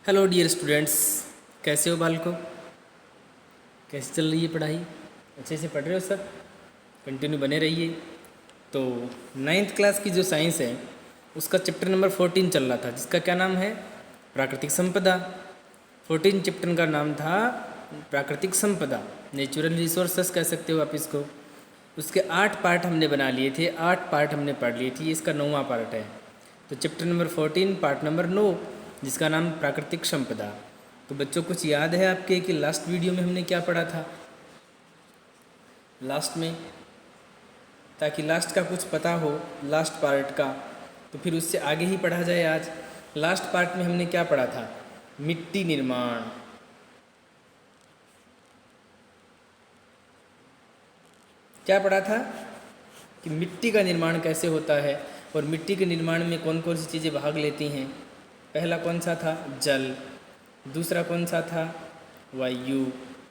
Hello dear students, कैसे हो बालकों? कैसे चल रही है पढ़ाई? अच्छे से पढ़ रहे हो सब? कंटिन्यू बने रहिए। तो 9th क्लास की जो साइंस है उसका चैप्टर नंबर 14 चल रहा था, जिसका क्या नाम है? प्राकृतिक संपदा। 14 चैप्टर का नाम था प्राकृतिक संपदा, नेचुरल रिसोर्सेस कह सकते हो आप इसको। उसके 8 पार्ट हमने बना लिए थे, 8 पार्ट हमने पढ़ लिए थे, ये इसका 9वां पार्ट है। तो चैप्टर नंबर 14 पार्ट नंबर 9, जिसका नाम प्राकृतिक संपदा। तो बच्चों कुछ याद है आपके कि लास्ट वीडियो में हमने क्या पढ़ा था लास्ट में? ताकि लास्ट का कुछ पता हो, लास्ट पार्ट का, तो फिर उससे आगे ही पढ़ा जाए। आज लास्ट पार्ट में हमने क्या पढ़ा था? मिट्टी निर्माण। क्या पढ़ा था कि मिट्टी का निर्माण कैसे होता है और मिट्टी के निर्माण में कौन कौन सी चीज़ें भाग लेती हैं। पहला कौन सा था? जल। दूसरा कौन सा था? वायु।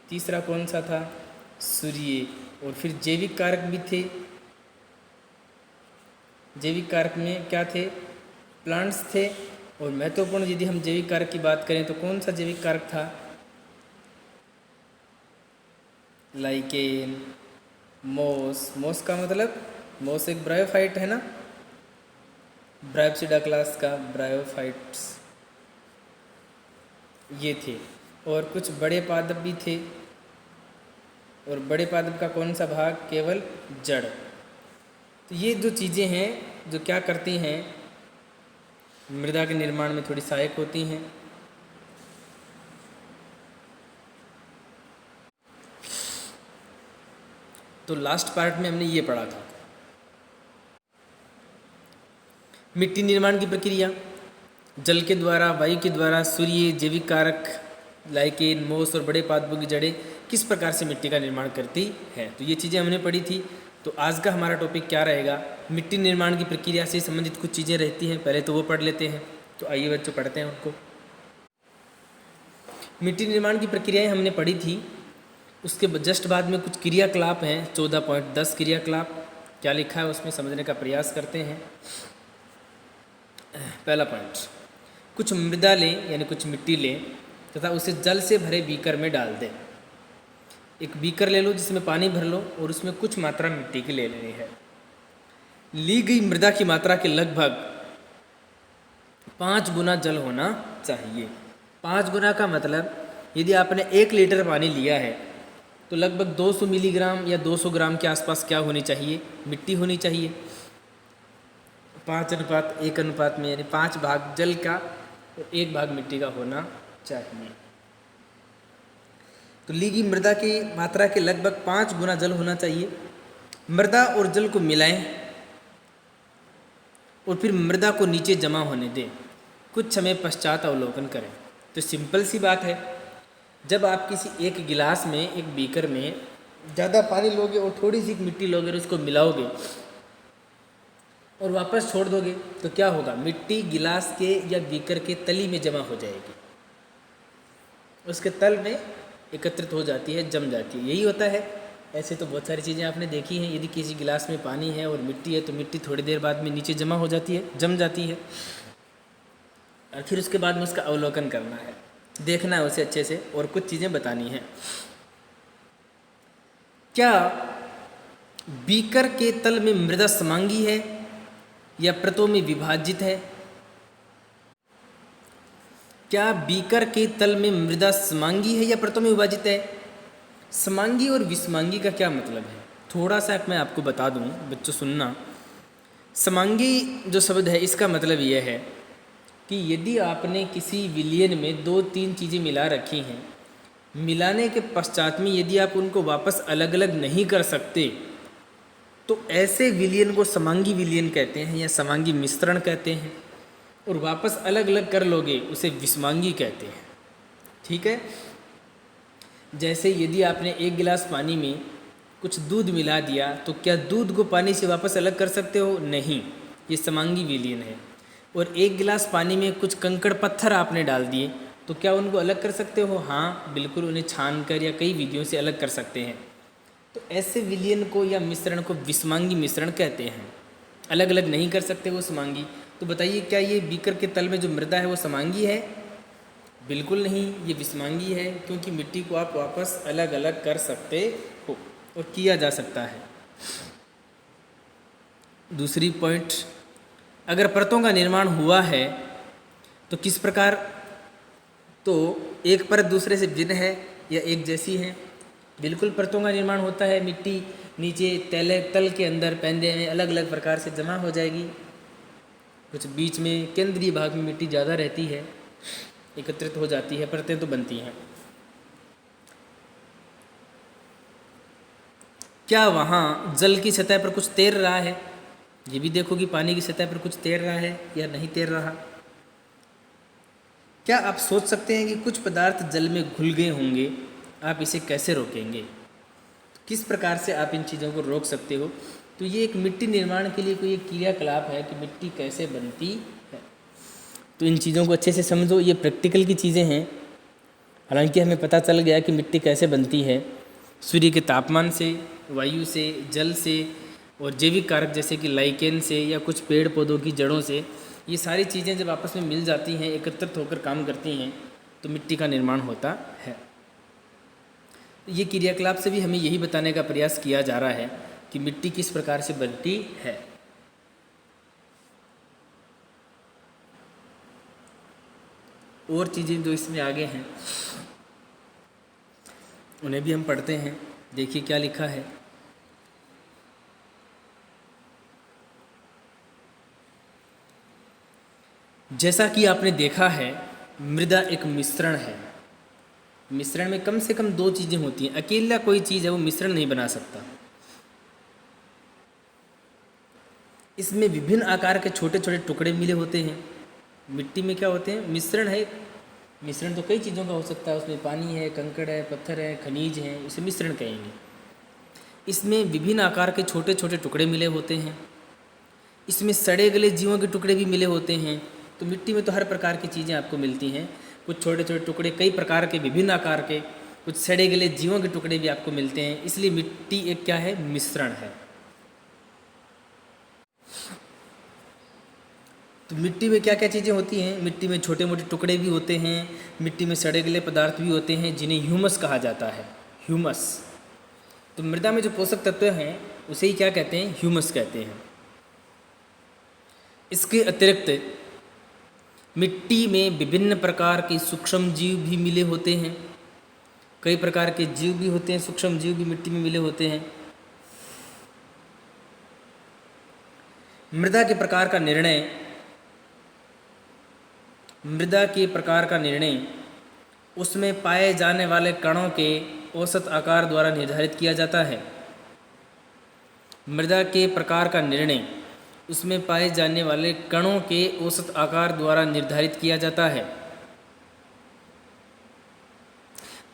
तीसरा कौन सा था? सूर्य। और फिर जैविक कारक भी थे। जैविक कारक में क्या थे? प्लांट्स थे। और महत्वपूर्ण यदि हम जैविक कारक की बात करें तो कौन सा जैविक कारक था? लाइकेन, मोस। मोस का मतलब, मोस एक ब्रायोफाइट है ना, ब्रायोप्सिडा क्लास का ब्रायोफाइट्स ये थे। और कुछ बड़े पादप भी थे। और बड़े पादप का कौन सा भाग? केवल जड़। तो ये जो चीज़ें हैं जो क्या करती हैं, मृदा के निर्माण में थोड़ी सहायक होती हैं। तो लास्ट पार्ट में हमने ये पढ़ा था मिट्टी निर्माण की प्रक्रिया। जल के द्वारा, वायु के द्वारा, सूर्य, जैविक कारक, लाइकेन, मोस और बड़े पादपों की जड़ें किस प्रकार से मिट्टी का निर्माण करती है। तो ये चीज़ें हमने पढ़ी थी। तो आज का हमारा टॉपिक क्या रहेगा? मिट्टी निर्माण की प्रक्रिया से संबंधित कुछ चीज़ें रहती हैं, पहले तो वो पढ़ लेते हैं। तो आइए बच्चों पढ़ते हैं उनको। मिट्टी निर्माण की प्रक्रियाएँ हमने पढ़ी थी। उसके जस्ट बाद में कुछ क्रियाकलाप हैं, 14.10 क्रियाकलाप। क्या लिखा है उसमें समझने का प्रयास करते हैं। पहला पॉइंट, कुछ मृदा लें यानी कुछ मिट्टी लें तथा उसे जल से भरे बीकर में डाल दें। एक बीकर ले लो जिसमें पानी भर लो और उसमें कुछ मात्रा मिट्टी की ले लेनी है। ली गई मृदा की मात्रा के लगभग 5 गुना जल होना चाहिए। 5 गुना का मतलब, यदि आपने 1 लीटर पानी लिया है तो लगभग 200 मिलीग्राम या 200 ग्राम के आसपास क्या होनी चाहिए? मिट्टी होनी चाहिए। 5:1 अनुपात में, यानी 5 भाग जल का और 1 भाग मिट्टी का होना चाहिए। तो ली गई मृदा की मात्रा के लगभग 5 गुना जल होना चाहिए। मृदा और जल को मिलाएं और फिर मृदा को नीचे जमा होने दें। कुछ समय पश्चात अवलोकन करें। तो सिंपल सी बात है, जब आप किसी एक गिलास में, एक बीकर में ज़्यादा पानी लोगे और थोड़ी सी मिट्टी लोगे और उसको मिलाओगे और वापस छोड़ दोगे तो क्या होगा? मिट्टी गिलास के या बीकर के तली में जमा हो जाएगी, उसके तल में एकत्रित हो जाती है, जम जाती है। यही होता है। ऐसे तो बहुत सारी चीज़ें आपने देखी हैं। यदि किसी गिलास में पानी है और मिट्टी है तो मिट्टी थोड़ी देर बाद में नीचे जमा हो जाती है, जम जाती है। और फिर उसके बाद में उसका अवलोकन करना है, देखना है उसे अच्छे से और कुछ चीज़ें बतानी है। क्या बीकर के तल में मृदा समांगी है या परतों में विभाजित है? क्या बीकर के तल में मृदा समांगी है या परतों में विभाजित है? समांगी और विसमांगी का क्या मतलब है? थोड़ा सा मैं आपको बता दूं, बच्चों सुनना। समांगी जो शब्द है इसका मतलब यह है कि यदि आपने किसी विलयन में 2-3 चीज़ें मिला रखी हैं, मिलाने के पश्चात में यदि आप उनको वापस अलग अलग नहीं कर सकते तो ऐसे विलयन को समांगी विलयन कहते हैं या समांगी मिश्रण कहते हैं। और वापस अलग अलग कर लोगे उसे विसमांगी कहते हैं। ठीक है। जैसे यदि आपने 1 गिलास पानी में कुछ दूध मिला दिया तो क्या दूध को पानी से वापस अलग कर सकते हो? नहीं, ये समांगी विलयन है। और 1 गिलास पानी में कुछ कंकड़ पत्थर आपने डाल दिए तो क्या उनको अलग कर सकते हो? हाँ बिल्कुल, उन्हें छान कर या कई विधियों से अलग कर सकते हैं। तो ऐसे विलयन को या मिश्रण को विसमांगी मिश्रण कहते हैं। अलग अलग नहीं कर सकते वो समांगी। तो बताइए, क्या ये बीकर के तल में जो मृदा है वो समांगी है? बिल्कुल नहीं, ये विसमांगी है, क्योंकि मिट्टी को आप वापस अलग अलग कर सकते हो और किया जा सकता है। दूसरी पॉइंट, अगर परतों का निर्माण हुआ है तो किस प्रकार, तो एक परत दूसरे से भिन्न है या एक जैसी है? बिल्कुल परतों का निर्माण होता है। मिट्टी नीचे तल के अंदर पैंदे में अलग अलग प्रकार से जमा हो जाएगी। कुछ बीच में केंद्रीय भाग में मिट्टी ज़्यादा रहती है, एकत्रित हो जाती है, परतें तो बनती हैं। क्या वहाँ जल की सतह पर कुछ तैर रहा है? ये भी देखो कि पानी की सतह पर कुछ तैर रहा है या नहीं तैर रहा। क्या आप सोच सकते हैं कि कुछ पदार्थ जल में घुल गए होंगे, आप इसे कैसे रोकेंगे? किस प्रकार से आप इन चीज़ों को रोक सकते हो? तो ये एक मिट्टी निर्माण के लिए कोई एक क्रियाकलाप है कि मिट्टी कैसे बनती है। तो इन चीज़ों को अच्छे से समझो, ये प्रैक्टिकल की चीज़ें हैं। हालांकि हमें पता चल गया कि मिट्टी कैसे बनती है, सूर्य के तापमान से, वायु से, जल से और जैविक कारक जैसे कि लाइकेन से या कुछ पेड़ पौधों की जड़ों से। ये सारी चीज़ें जब आपस में मिल जाती हैं, एकत्रित होकर काम करती हैं, तो मिट्टी का निर्माण होता है। ये क्रियाकलाप से भी हमें यही बताने का प्रयास किया जा रहा है कि मिट्टी किस प्रकार से बनती है। और चीज़ें जो इसमें आगे हैं उन्हें भी हम पढ़ते हैं। देखिए क्या लिखा है। जैसा कि आपने देखा है, मृदा एक मिश्रण है। मिश्रण में कम से कम दो चीज़ें होती हैं। अकेला कोई चीज़ है वो मिश्रण नहीं बना सकता। इसमें विभिन्न आकार के छोटे छोटे टुकड़े मिले होते हैं। मिट्टी में क्या होते हैं? मिश्रण है। मिश्रण तो कई चीज़ों का हो सकता है, उसमें पानी है, कंकड़ है, पत्थर है, खनिज हैं, इसे मिश्रण कहेंगे। इसमें विभिन्न आकार के छोटे छोटे टुकड़े मिले होते हैं। इसमें सड़े गले जीवों के टुकड़े भी मिले होते हैं। तो मिट्टी में तो हर प्रकार की चीज़ें आपको मिलती हैं। कुछ छोटे छोटे टुकड़े कई प्रकार के, विभिन्न आकार के, कुछ सड़े गले जीवों के टुकड़े भी आपको मिलते हैं। इसलिए मिट्टी एक क्या है? मिश्रण है। तो मिट्टी में क्या क्या चीज़ें होती हैं? मिट्टी में छोटे मोटे टुकड़े भी होते हैं, मिट्टी में सड़े गले पदार्थ भी होते हैं जिन्हें ह्यूमस कहा जाता है। ह्यूमस। तो मृदा में जो पोषक तत्व हैं उसे ही क्या कहते हैं? ह्यूमस कहते हैं। इसके अतिरिक्त मिट्टी में विभिन्न प्रकार के सूक्ष्म जीव भी मिले होते हैं। कई प्रकार के जीव भी होते हैं, सूक्ष्म जीव भी मिट्टी में मिले होते हैं। मृदा के प्रकार का निर्णय उसमें पाए जाने वाले कणों के औसत आकार द्वारा निर्धारित किया जाता है। मृदा के प्रकार का निर्णय उसमें पाए जाने वाले कणों के औसत आकार द्वारा निर्धारित किया जाता है।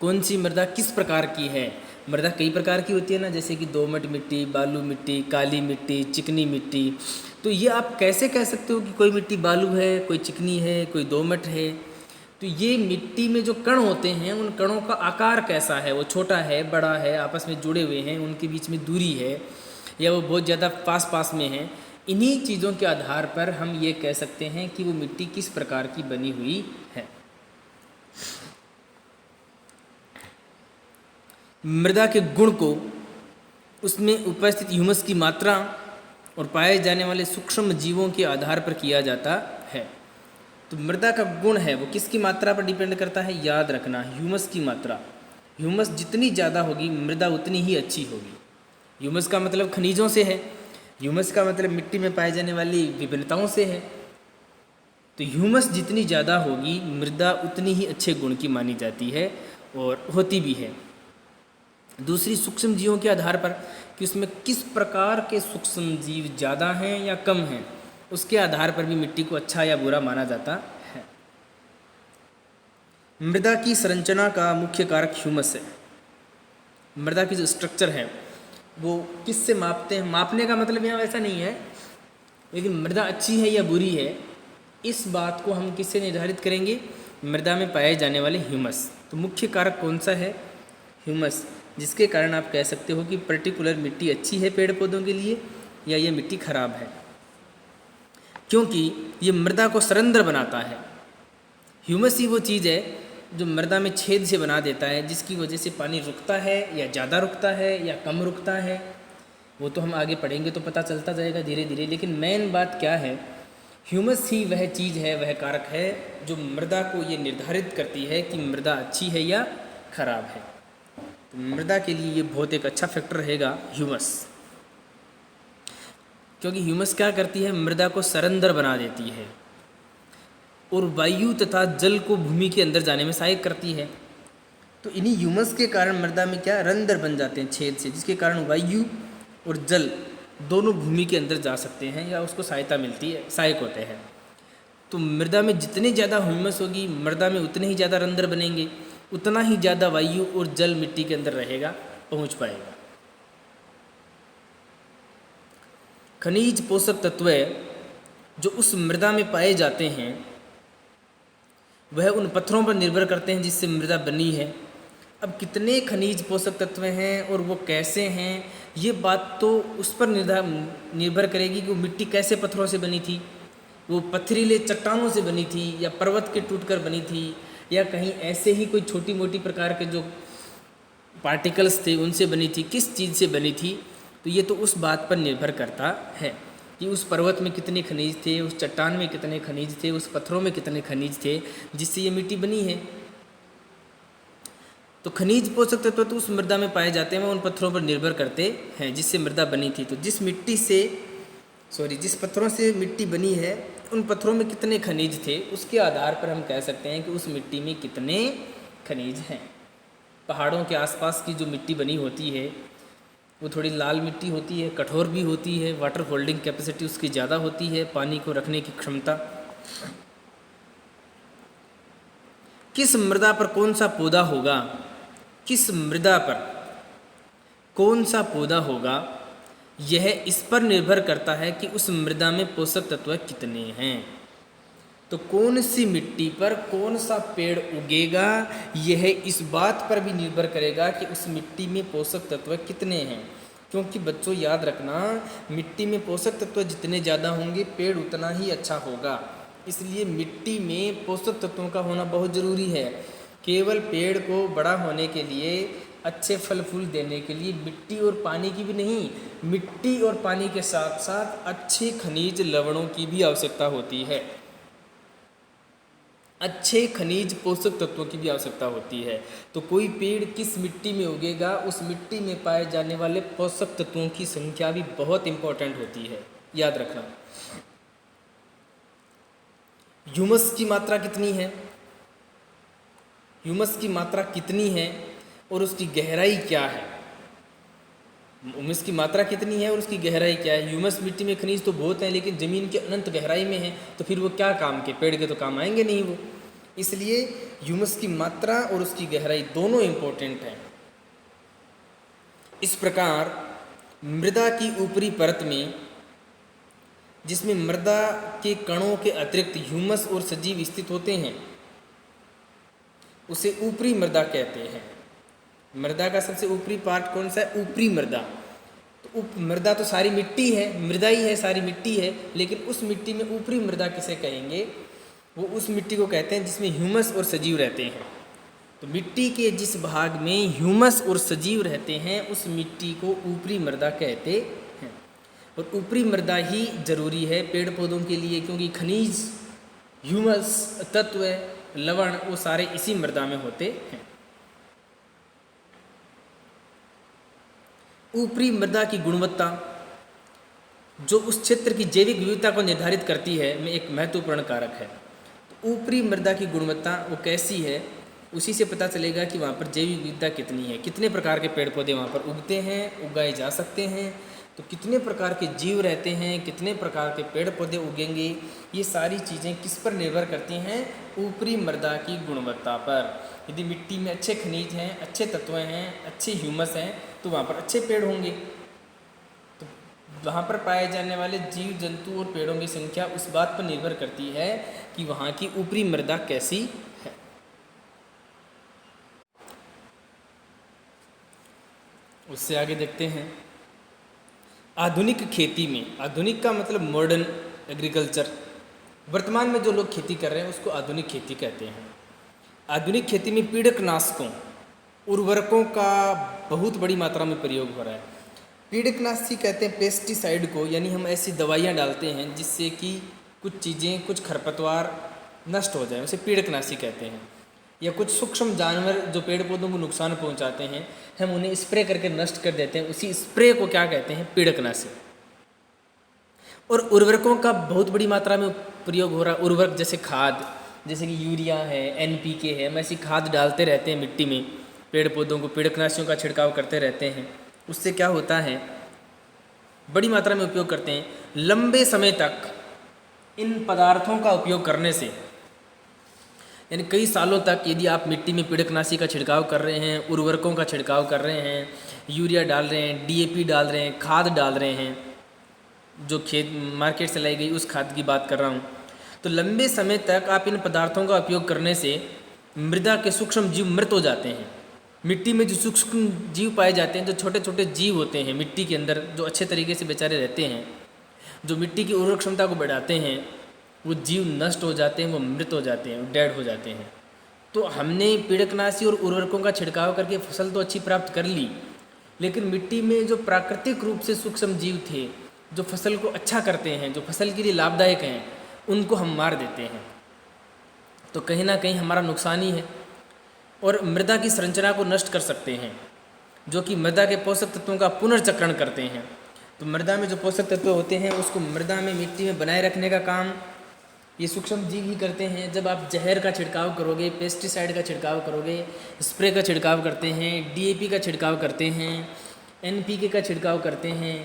कौन सी मृदा किस प्रकार की है? मृदा कई प्रकार की होती है ना, जैसे कि दोमट मिट्टी, बालू मिट्टी, काली मिट्टी, चिकनी मिट्टी। तो ये आप कैसे कह सकते हो कि कोई मिट्टी बालू है, कोई चिकनी है, कोई दोमट है? तो ये मिट्टी में जो कण होते हैं उन कणों का आकार कैसा है? वो छोटा है, बड़ा है, आपस में जुड़े हुए हैं, उनके बीच में दूरी है, या वो बहुत ज़्यादा पास में हैं? इन्हीं चीज़ों के आधार पर हम ये कह सकते हैं कि वो मिट्टी किस प्रकार की बनी हुई है। मृदा के गुण को उसमें उपस्थित ह्यूमस की मात्रा और पाए जाने वाले सूक्ष्म जीवों के आधार पर किया जाता है। तो मृदा का गुण है वो किसकी मात्रा पर डिपेंड करता है? याद रखना, ह्यूमस की मात्रा। ह्यूमस जितनी ज़्यादा होगी मृदा उतनी ही अच्छी होगी। ह्यूमस का मतलब खनिजों से है, ह्यूमस का मतलब मिट्टी में पाए जाने वाली विभिन्नताओं से है। तो ह्यूमस जितनी ज़्यादा होगी मृदा उतनी ही अच्छे गुण की मानी जाती है और होती भी है। दूसरी, सूक्ष्म जीवों के आधार पर कि उसमें किस प्रकार के सूक्ष्म जीव ज़्यादा हैं या कम हैं, उसके आधार पर भी मिट्टी को अच्छा या बुरा माना जाता है। मृदा की संरचना का मुख्य कारक ह्यूमस है। मृदा की जो स्ट्रक्चर है वो किससे मापते हैं? मापने का मतलब यहाँ वैसा नहीं है, लेकिन मृदा अच्छी है या बुरी है इस बात को हम किससे निर्धारित करेंगे? मृदा में पाए जाने वाले ह्यूमस। तो मुख्य कारक कौन सा है? ह्यूमस, जिसके कारण आप कह सकते हो कि पर्टिकुलर मिट्टी अच्छी है पेड़ पौधों के लिए या ये मिट्टी खराब है, क्योंकि ये मृदा को सरंद्र बनाता है। ह्यूमस ही वो चीज़ है जो मृदा में छेद से बना देता है, जिसकी वजह से पानी रुकता है या ज़्यादा रुकता है या कम रुकता है, वो तो हम आगे पढ़ेंगे तो पता चलता जाएगा धीरे धीरे। लेकिन मेन बात क्या है, ह्यूमस ही वह चीज़ है, वह कारक है जो मृदा को ये निर्धारित करती है कि मृदा अच्छी है या खराब है। तो मृदा के लिए ये बहुत एक अच्छा फैक्टर रहेगा ह्यूमस, क्योंकि ह्यूमस क्या करती है, मृदा को सरंदर बना देती है और वायु तथा जल को भूमि के अंदर जाने में सहायक करती है। तो इन्हीं ह्यूमस के कारण मृदा में क्या रंध्र बन जाते हैं छेद से, जिसके कारण वायु और जल दोनों भूमि के अंदर जा सकते हैं या उसको सहायता मिलती है, सहायक होते हैं। तो मृदा में जितनी ज़्यादा ह्यूमस होगी, मृदा में उतने ही ज़्यादा रंध्र बनेंगे, उतना ही ज़्यादा वायु और जल मिट्टी के अंदर रहेगा, पहुँच पाएगा। खनिज पोषक तत्व जो उस मृदा में पाए जाते हैं वह उन पत्थरों पर निर्भर करते हैं जिससे मृदा बनी है। अब कितने खनिज पोषक तत्व हैं और वो कैसे हैं, ये बात तो उस पर निर्भर करेगी कि वो मिट्टी कैसे पत्थरों से बनी थी, वो पथरीले चट्टानों से बनी थी या पर्वत के टूटकर बनी थी या कहीं ऐसे ही कोई छोटी मोटी प्रकार के जो पार्टिकल्स थे उनसे बनी थी, किस चीज़ से बनी थी। तो ये तो उस बात पर निर्भर करता है कि उस पर्वत में कितने खनिज थे, उस चट्टान में कितने खनिज थे, उस पत्थरों में कितने खनिज थे जिससे ये मिट्टी बनी है। तो खनिज पोषक तत्व तो उस मृदा में पाए जाते हैं, वो उन पत्थरों पर निर्भर करते हैं जिससे मृदा बनी थी। तो जिस पत्थरों से मिट्टी बनी है उन पत्थरों में कितने खनिज थे, उसके आधार पर हम कह सकते हैं कि उस मिट्टी में कितने खनिज हैं। पहाड़ों के आसपास की जो मिट्टी बनी होती है वो थोड़ी लाल मिट्टी होती है, कठोर भी होती है, वाटर होल्डिंग कैपेसिटी उसकी ज़्यादा होती है, पानी को रखने की क्षमता। किस मृदा पर कौन सा पौधा होगा, किस मृदा पर कौन सा पौधा होगा, यह इस पर निर्भर करता है कि उस मृदा में पोषक तत्व कितने हैं। तो कौन सी मिट्टी पर कौन सा पेड़ उगेगा, यह इस बात पर भी निर्भर करेगा कि उस मिट्टी में पोषक तत्व कितने हैं। क्योंकि बच्चों याद रखना, मिट्टी में पोषक तत्व जितने ज़्यादा होंगे पेड़ उतना ही अच्छा होगा। इसलिए मिट्टी में पोषक तत्वों का होना बहुत ज़रूरी है। केवल पेड़ को बड़ा होने के लिए, अच्छे फल फूल देने के लिए मिट्टी और पानी की भी नहीं, मिट्टी और पानी के साथ साथ अच्छे खनिज लवणों की भी आवश्यकता होती है, अच्छे खनिज पोषक तत्वों की भी आवश्यकता होती है। तो कोई पेड़ किस मिट्टी में उगेगा, उस मिट्टी में पाए जाने वाले पोषक तत्वों की संख्या भी बहुत इम्पोर्टेंट होती है, याद रखना। ह्यूमस की मात्रा कितनी है, ह्यूमस की मात्रा कितनी है और उसकी गहराई क्या है, ह्यूमस की मात्रा कितनी है और उसकी गहराई क्या है। ह्यूमस मिट्टी में खनिज तो बहुत हैं लेकिन ज़मीन के अनंत गहराई में है, तो फिर वो क्या काम के, पेड़ के तो काम आएंगे नहीं वो। इसलिए ह्यूमस की मात्रा और उसकी गहराई दोनों इम्पोर्टेंट हैं। इस प्रकार मृदा की ऊपरी परत में, जिसमें मृदा के कणों के अतिरिक्त ह्यूमस और सजीव स्थित होते हैं, उसे ऊपरी मृदा कहते हैं। मृदा का सबसे ऊपरी पार्ट कौन सा है, ऊपरी मृदा। तो मृदा तो सारी मिट्टी है, मृदा ही है, सारी मिट्टी है, लेकिन उस मिट्टी में ऊपरी मृदा किसे कहेंगे, वो उस मिट्टी को कहते हैं जिसमें ह्यूमस और सजीव रहते हैं। तो मिट्टी के जिस भाग में ह्यूमस और सजीव रहते हैं उस मिट्टी को ऊपरी मृदा कहते हैं। और ऊपरी मृदा ही जरूरी है पेड़ पौधों के लिए, क्योंकि खनिज, ह्यूमस तत्व, लवण वो सारे इसी मृदा में होते हैं। ऊपरी मृदा की गुणवत्ता जो उस क्षेत्र की जैविक विविधता को निर्धारित करती है, में एक महत्वपूर्ण कारक है। तो ऊपरी मृदा की गुणवत्ता वो कैसी है, उसी से पता चलेगा कि वहाँ पर जैविक विविधता कितनी है, कितने प्रकार के पेड़ पौधे वहाँ पर उगते हैं, उगाए जा सकते हैं, तो कितने प्रकार के जीव रहते हैं, कितने प्रकार के पेड़ पौधे उगेंगे। ये सारी चीज़ें किस पर निर्भर करती हैं, ऊपरी मृदा की गुणवत्ता पर। यदि मिट्टी में अच्छे खनिज हैं, अच्छे तत्व हैं, अच्छे ह्यूमस हैं, तो वहाँ पर अच्छे पेड़ होंगे। तो वहाँ पर पाए जाने वाले जीव जंतु और पेड़ों की संख्या उस बात पर निर्भर करती है कि वहाँ की ऊपरी मृदा कैसी है। उससे आगे देखते हैं आधुनिक खेती में। आधुनिक का मतलब मॉडर्न एग्रीकल्चर। वर्तमान में जो लोग खेती कर रहे हैं उसको आधुनिक खेती कहते हैं। आधुनिक खेती में पीड़कनाशकों, उर्वरकों का बहुत बड़ी मात्रा में प्रयोग हो रहा है। पीड़कनाशी कहते हैं पेस्टिसाइड को, यानी हम ऐसी दवाइयाँ डालते हैं जिससे कि कुछ चीज़ें, कुछ खरपतवार नष्ट हो जाए, उसे पीड़कनाशी कहते हैं। या कुछ सूक्ष्म जानवर जो पेड़ पौधों को नुकसान पहुंचाते हैं, हम उन्हें स्प्रे करके नष्ट कर देते हैं, उसी स्प्रे को क्या कहते हैं? पीड़कनाशी। और उर्वरकों का बहुत बड़ी मात्रा में प्रयोग हो रहा है। उर्वरक जैसे खाद, जैसे कि यूरिया है, NPK है, हम ऐसी खाद डालते रहते हैं मिट्टी में, पेड़ पौधों को पीड़कनाशियों का छिड़काव करते रहते हैं। उससे क्या होता है? बड़ी मात्रा में उपयोग करते हैं। लंबे समय तक इन पदार्थों का उपयोग करने से, यानी कई सालों तक यदि आप मिट्टी में पीड़कनाशी का छिड़काव कर रहे हैं, उर्वरकों का छिड़काव कर रहे हैं, यूरिया डाल रहे हैं, DAP डाल रहे हैं, खाद डाल रहे हैं, जो खेत मार्केट से लाई गई उस खाद की बात कर रहा हूँ, तो लंबे समय तक आप इन पदार्थों का उपयोग करने से मृदा के सूक्ष्म जीव मृत हो जाते हैं। मिट्टी में जो सूक्ष्म जीव पाए जाते हैं, जो छोटे छोटे जीव होते हैं मिट्टी के अंदर, जो अच्छे तरीके से बेचारे रहते हैं, जो मिट्टी की उर्वरक क्षमता को बढ़ाते हैं, वो जीव नष्ट हो जाते हैं, वो मृत हो जाते हैं, वो डेड हो जाते हैं। तो हमने पीड़कनाशी और उर्वरकों का छिड़काव करके फसल तो अच्छी प्राप्त कर ली, लेकिन मिट्टी में जो प्राकृतिक रूप से सूक्ष्म जीव थे, जो फसल को अच्छा करते हैं, जो फसल के लिए लाभदायक हैं, उनको हम मार देते हैं। तो कहीं ना कहीं हमारा नुकसान ही है। और मृदा की संरचना को नष्ट कर सकते हैं, जो कि मृदा के पोषक तत्वों का पुनर्चक्रण करते हैं। तो मृदा में जो पोषक तत्व होते हैं उसको मृदा में, मिट्टी में बनाए रखने का काम ये सूक्ष्म जीव ही करते हैं। जब आप जहर का छिड़काव करोगे, पेस्टिसाइड का छिड़काव करोगे, स्प्रे का छिड़काव करते हैं, DAP का छिड़काव करते हैं, NPK का छिड़काव करते हैं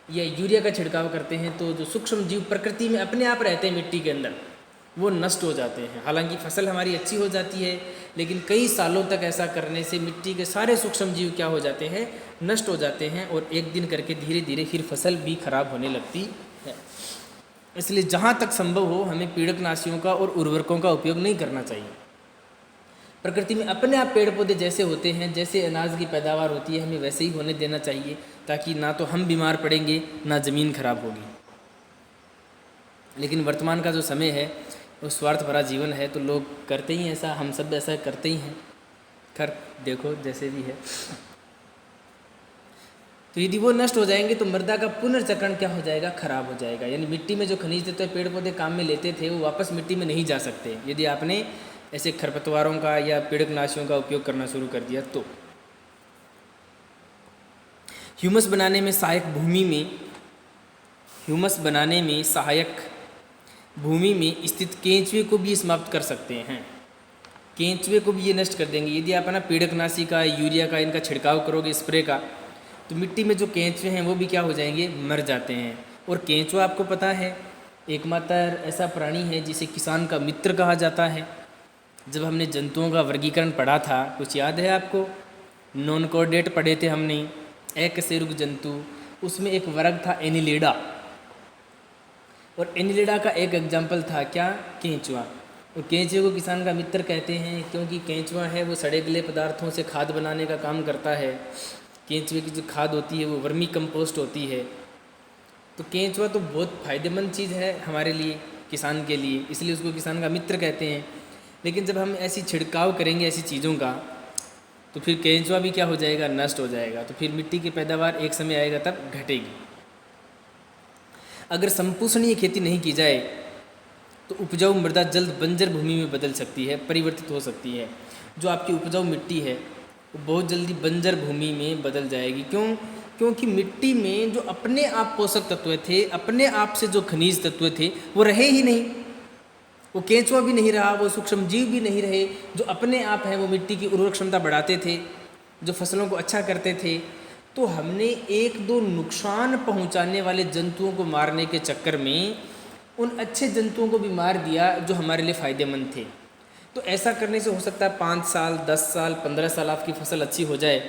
या यूरिया का छिड़काव करते हैं, तो जो सूक्ष्म जीव प्रकृति में अपने आप रहते हैं मिट्टी के अंदर, वो नष्ट हो जाते हैं। हालांकि फसल हमारी अच्छी हो जाती है, लेकिन कई सालों तक ऐसा करने से मिट्टी के सारे सूक्ष्म जीव क्या हो जाते हैं? नष्ट हो जाते हैं, और एक दिन करके धीरे धीरे फिर फसल भी खराब होने लगती है। इसलिए जहाँ तक संभव हो हमें पीड़कनाशियों का और उर्वरकों का उपयोग नहीं करना चाहिए। प्रकृति में अपने आप पेड़ पौधे जैसे होते हैं, जैसे अनाज की पैदावार होती है, हमें वैसे ही होने देना चाहिए, ताकि ना तो हम बीमार पड़ेंगे, ना ज़मीन खराब होगी। लेकिन वर्तमान का जो समय है वो स्वार्थ भरा जीवन है, तो लोग करते ही ऐसा, हम सब ऐसा करते ही हैं। खैर देखो जैसे भी है, तो यदि वो नष्ट हो जाएंगे तो मृदा का पुनर्चक्रण क्या हो जाएगा? खराब हो जाएगा। यानी मिट्टी में जो खनिज तत्व पेड़ पौधे काम में लेते थे, वो वापस मिट्टी में नहीं जा सकते यदि आपने ऐसे खरपतवारों का या पीड़कनाशियों का उपयोग करना शुरू कर दिया। तो ह्यूमस बनाने में सहायक भूमि में, ह्यूमस बनाने में सहायक भूमि में स्थित केंचुए को भी समाप्त कर सकते हैं। केंचुए को भी ये नष्ट कर देंगे। यदि आप ना पीड़कनाशी का, यूरिया का, इनका छिड़काव करोगे, स्प्रे का, तो मिट्टी में जो केंचुए हैं वो भी क्या हो जाएंगे? मर जाते हैं। और केंचुआ आपको पता है एकमात्र ऐसा प्राणी है जिसे किसान का मित्र कहा जाता है। जब हमने जंतुओं का वर्गीकरण पढ़ा था, कुछ याद है आपको? नॉन कोऑर्डिनेट पढ़े थे हमने, एकशेरुक जंतु, उसमें एक वर्ग था एनिलिडा, और एनिलिडा का एक एग्जाम्पल था क्या? केंचुआ। और केंचुए को किसान का मित्र कहते हैं क्योंकि केंचुआ है वो सड़े गले पदार्थों से खाद बनाने का काम करता है। केंचुए की जो खाद होती है वो वर्मी कंपोस्ट होती है। तो केंचुआ तो बहुत फ़ायदेमंद चीज़ है हमारे लिए, किसान के लिए, इसलिए उसको किसान का मित्र कहते हैं। लेकिन जब हम ऐसी छिड़काव करेंगे ऐसी चीज़ों का, तो फिर केंचुआ भी क्या हो जाएगा? नष्ट हो जाएगा। तो फिर मिट्टी की पैदावार एक समय आएगा तब घटेगी। अगर संपोषणीय खेती नहीं की जाए तो उपजाऊ मृदा जल्द बंजर भूमि में बदल सकती है, परिवर्तित हो सकती है। जो आपकी उपजाऊ मिट्टी है वो बहुत जल्दी बंजर भूमि में बदल जाएगी। क्यों? क्योंकि मिट्टी में जो अपने आप पोषक तत्व थे, अपने आप से जो खनिज तत्व थे, वो रहे ही नहीं। वो केंचुआ भी नहीं रहा, वो सूक्ष्म जीव भी नहीं रहे जो अपने आप हैं वो मिट्टी की उर्वरक क्षमता बढ़ाते थे, जो फसलों को अच्छा करते थे। तो हमने एक दो नुकसान पहुंचाने वाले जंतुओं को मारने के चक्कर में उन अच्छे जंतुओं को भी मार दिया जो हमारे लिए फ़ायदेमंद थे। तो ऐसा करने से हो सकता है 5 साल, 10 साल, 15 साल आपकी फ़सल अच्छी हो जाए,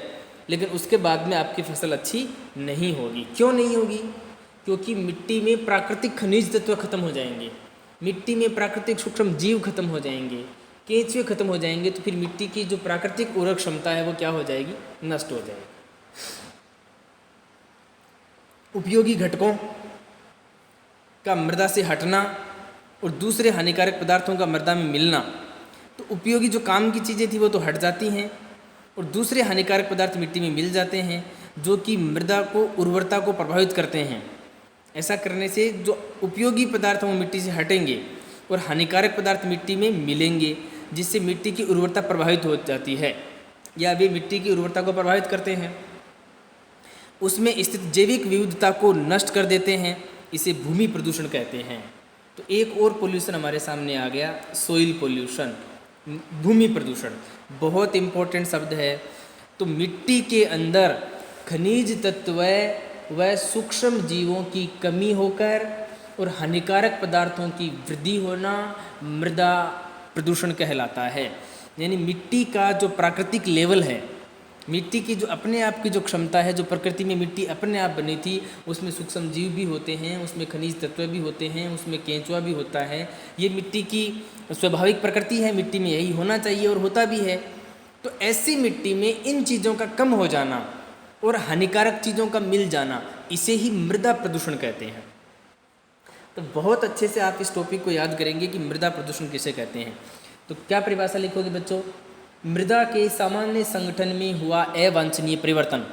लेकिन उसके बाद में आपकी फ़सल अच्छी नहीं होगी। क्यों नहीं होगी? क्योंकि मिट्टी में प्राकृतिक खनिज तत्व खत्म हो जाएंगे, मिट्टी में प्राकृतिक सूक्ष्म जीव खत्म हो जाएंगे, केंचुए खत्म हो जाएंगे। तो फिर मिट्टी की जो प्राकृतिक उर्वरक क्षमता है वो क्या हो जाएगी? नष्ट हो जाएगी। उपयोगी घटकों का मृदा से हटना और दूसरे हानिकारक पदार्थों का मृदा में मिलना, तो उपयोगी जो काम की चीज़ें थी वो तो हट जाती हैं और दूसरे हानिकारक पदार्थ मिट्टी में मिल जाते हैं जो कि मृदा को उर्वरता को प्रभावित करते हैं। ऐसा करने से जो उपयोगी पदार्थ हैं वो मिट्टी से हटेंगे और हानिकारक पदार्थ मिट्टी में मिलेंगे, जिससे मिट्टी की उर्वरता प्रभावित हो जाती है या वे मिट्टी की उर्वरता को प्रभावित करते हैं, उसमें स्थित जैविक विविधता को नष्ट कर देते हैं। इसे भूमि प्रदूषण कहते हैं। तो एक और पोल्यूशन हमारे सामने आ गया, सोइल पोल्यूशन, भूमि प्रदूषण। बहुत इम्पोर्टेंट शब्द है। तो मिट्टी के अंदर खनिज तत्व व सूक्ष्म जीवों की कमी होकर और हानिकारक पदार्थों की वृद्धि होना मृदा प्रदूषण कहलाता है। यानी मिट्टी का जो प्राकृतिक लेवल है, मिट्टी की जो अपने आप की जो क्षमता है, जो प्रकृति में मिट्टी अपने आप बनी थी, उसमें सूक्ष्म जीव भी होते हैं, उसमें खनिज तत्व भी होते हैं, उसमें केंचुआ भी होता है। ये मिट्टी की स्वाभाविक प्रकृति है, मिट्टी में यही होना चाहिए और होता भी है। तो ऐसी मिट्टी में इन चीज़ों का कम हो जाना और हानिकारक चीज़ों का मिल जाना, इसे ही मृदा प्रदूषण कहते हैं। तो बहुत अच्छे से आप इस टॉपिक को याद करेंगे कि मृदा प्रदूषण किसे कहते हैं। तो क्या परिभाषा लिखोगे बच्चों? मृदा के सामान्य संगठन में हुआ अवांछनीय परिवर्तन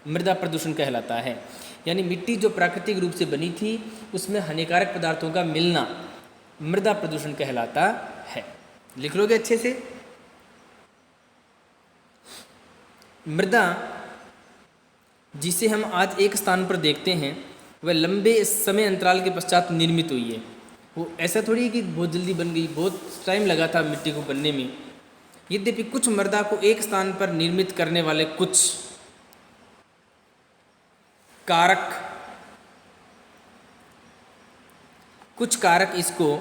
मृदा प्रदूषण कहलाता है। यानी मिट्टी जो प्राकृतिक रूप से बनी थी उसमें हानिकारक पदार्थों का मिलना मृदा प्रदूषण कहलाता है। लिख लोगे अच्छे से? मृदा जिसे हम आज एक स्थान पर देखते हैं वह लंबे समय अंतराल के पश्चात निर्मित हुई है। वो ऐसा थोड़ी है कि बहुत जल्दी बन गई, बहुत टाइम लगा था मिट्टी को बनने में। यद्यपि कुछ मृदा को एक स्थान पर निर्मित करने वाले कुछ कारक इसको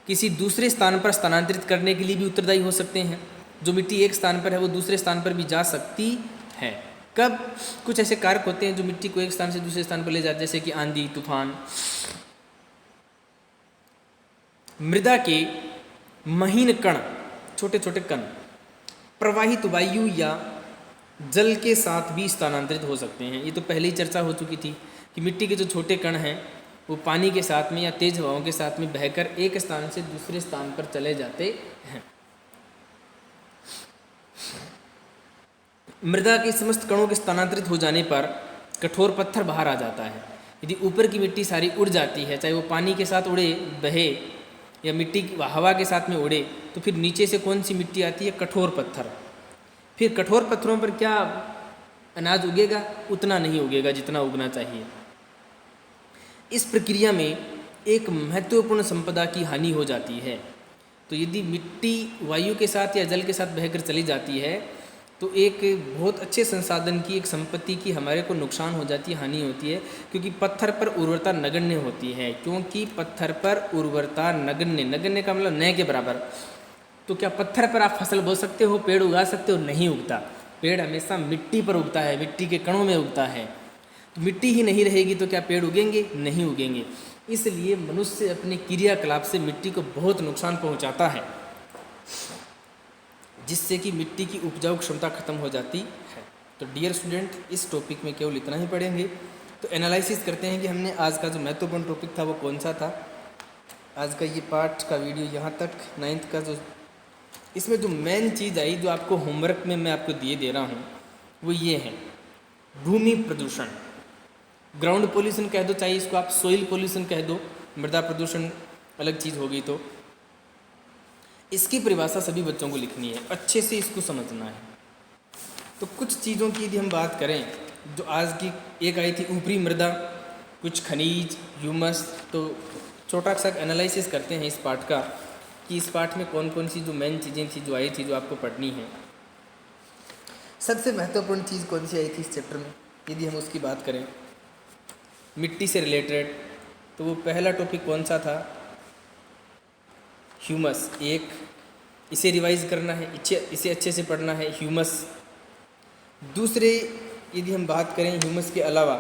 किसी दूसरे स्थान पर स्थानांतरित करने के लिए भी उत्तरदायी हो सकते हैं। जो मिट्टी एक स्थान पर है वो दूसरे स्थान पर भी जा सकती है। कब? कुछ ऐसे कारक होते हैं जो मिट्टी को एक स्थान से दूसरे स्थान पर ले जाते हैं, जैसे कि आंधी, तूफान। मृदा के महीन कण, छोटे छोटे कण प्रवाहित वायु या जल के साथ भी स्थानांतरित हो सकते हैं। ये तो पहले ही चर्चा हो चुकी थी कि मिट्टी के जो छोटे कण हैं वो पानी के साथ में या तेज हवाओं के साथ में बहकर एक स्थान से दूसरे स्थान पर चले जाते हैं। मृदा के समस्त कणों के स्थानांतरित हो जाने पर कठोर पत्थर बाहर आ जाता है। यदि ऊपर की मिट्टी सारी उड़ जाती है, चाहे वो पानी के साथ उड़े, बहे या मिट्टी हवा के साथ में उड़े, तो फिर नीचे से कौन सी मिट्टी आती है? कठोर पत्थर। फिर कठोर पत्थरों पर क्या अनाज उगेगा? उतना नहीं उगेगा जितना उगना चाहिए। इस प्रक्रिया में एक महत्वपूर्ण संपदा की हानि हो जाती है। तो यदि मिट्टी वायु के साथ या जल के साथ बहकर चली जाती है तो एक बहुत अच्छे संसाधन की, एक संपत्ति की हमारे को नुकसान हो जाती है, हानि होती है। क्योंकि पत्थर पर उर्वरता नगण्य होती है। क्योंकि पत्थर पर उर्वरता नगण्य, नगण्य का मतलब न के बराबर। तो क्या पत्थर पर आप फसल बो सकते हो, पेड़ उगा सकते हो? नहीं उगता। पेड़ हमेशा मिट्टी पर उगता है, मिट्टी के कणों में उगता है। तो मिट्टी ही नहीं रहेगी तो क्या पेड़ उगेंगे? नहीं उगेंगे। इसलिए मनुष्य अपने क्रियाकलाप से मिट्टी को बहुत नुकसान पहुंचाता है, जिससे कि मिट्टी की उपजाऊ क्षमता खत्म हो जाती है। तो डियर स्टूडेंट, इस टॉपिक में केवल इतना ही पढ़ेंगे। तो एनालिसिस करते हैं कि हमने आज का जो महत्वपूर्ण टॉपिक था वो कौन सा था। आज का ये पार्ट का वीडियो यहाँ तक, 9th का जो इसमें जो मेन चीज़ आई, जो आपको होमवर्क में मैं आपको दिए दे रहा हूँ, वो ये है भूमि प्रदूषण। ग्राउंड पोल्यूशन कह दो, चाहे इसको आप सोइल पोल्यूशन कह दो, मृदा प्रदूषण अलग चीज़ होगी। तो इसकी परिभाषा सभी बच्चों को लिखनी है, अच्छे से इसको समझना है। तो कुछ चीज़ों की यदि हम बात करें, जो आज की एक आई थी ऊपरी मृदा, कुछ खनिज, ह्यूमस। तो छोटा सा एनालिसिस करते हैं इस पार्ट का कि इस पार्ट में कौन कौन सी जो मेन चीज़ें थी जो आई थी, जो आपको पढ़नी है। सबसे महत्वपूर्ण चीज़ कौन सी आई थी इस चैप्टर में, यदि हम उसकी बात करें मिट्टी से रिलेटेड, तो वो पहला टॉपिक कौन सा था? ह्यूमस। एक, इसे रिवाइज करना है, इसे अच्छे से पढ़ना है, ह्यूमस। दूसरे, यदि हम बात करें ह्यूमस के अलावा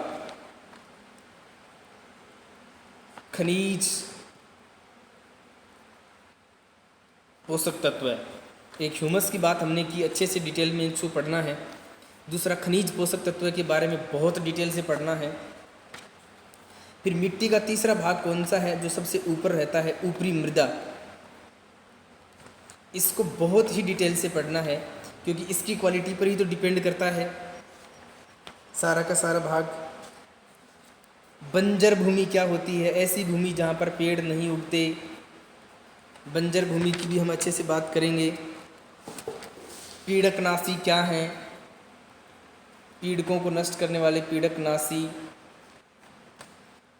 खनिज, पोषक तत्व। एक ह्यूमस की बात हमने की, अच्छे से डिटेल में इसको पढ़ना है। दूसरा, खनिज पोषक तत्व के बारे में बहुत डिटेल से पढ़ना है। फिर मिट्टी का तीसरा भाग कौन सा है जो सबसे ऊपर रहता है? ऊपरी मृदा। इसको बहुत ही डिटेल से पढ़ना है, क्योंकि इसकी क्वालिटी पर ही तो डिपेंड करता है सारा का सारा भाग। बंजर भूमि क्या होती है? ऐसी भूमि जहाँ पर पेड़ नहीं उगते, बंजर भूमि की भी हम अच्छे से बात करेंगे। पीड़कनाशी क्या हैं? पीड़कों को नष्ट करने वाले पीड़कनाशी,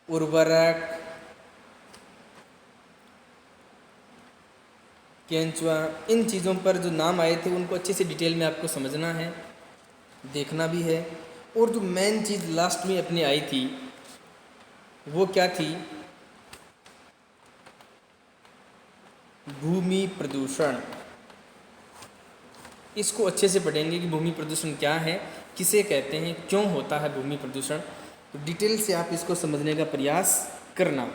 उर्वरक, केंचुआ, इन चीज़ों पर जो नाम आए थे उनको अच्छे से डिटेल में आपको समझना है, देखना भी है। और जो मेन चीज़ लास्ट में अपनी आई थी वो क्या थी? भूमि प्रदूषण। इसको अच्छे से पढ़ेंगे कि भूमि प्रदूषण क्या है, किसे कहते हैं, क्यों होता है भूमि प्रदूषण। तो डिटेल से आप इसको समझने का प्रयास करना।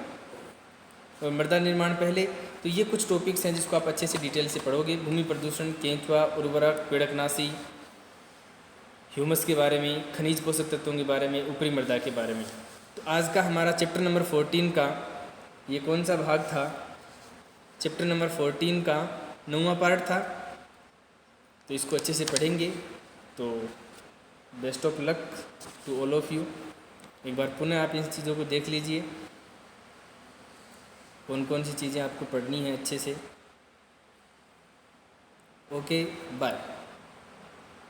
और मृदा निर्माण पहले, तो ये कुछ टॉपिक्स हैं जिसको आप अच्छे से डिटेल से पढ़ोगे। भूमि प्रदूषण, केंचुआ, उर्वरक, पीड़कनाशी, ह्यूमस के बारे में, खनिज पोषक तत्वों के बारे में, ऊपरी मृदा के बारे में। तो आज का हमारा चैप्टर नंबर 14 का ये कौन सा भाग था? चैप्टर नंबर 14 का 9वां पार्ट था। तो इसको अच्छे से पढ़ेंगे। तो best of luck to all of you. एक बार पुनः आप इन चीज़ों को देख लीजिए, कौन कौन सी चीज़ें आपको पढ़नी है अच्छे से। Okay, bye.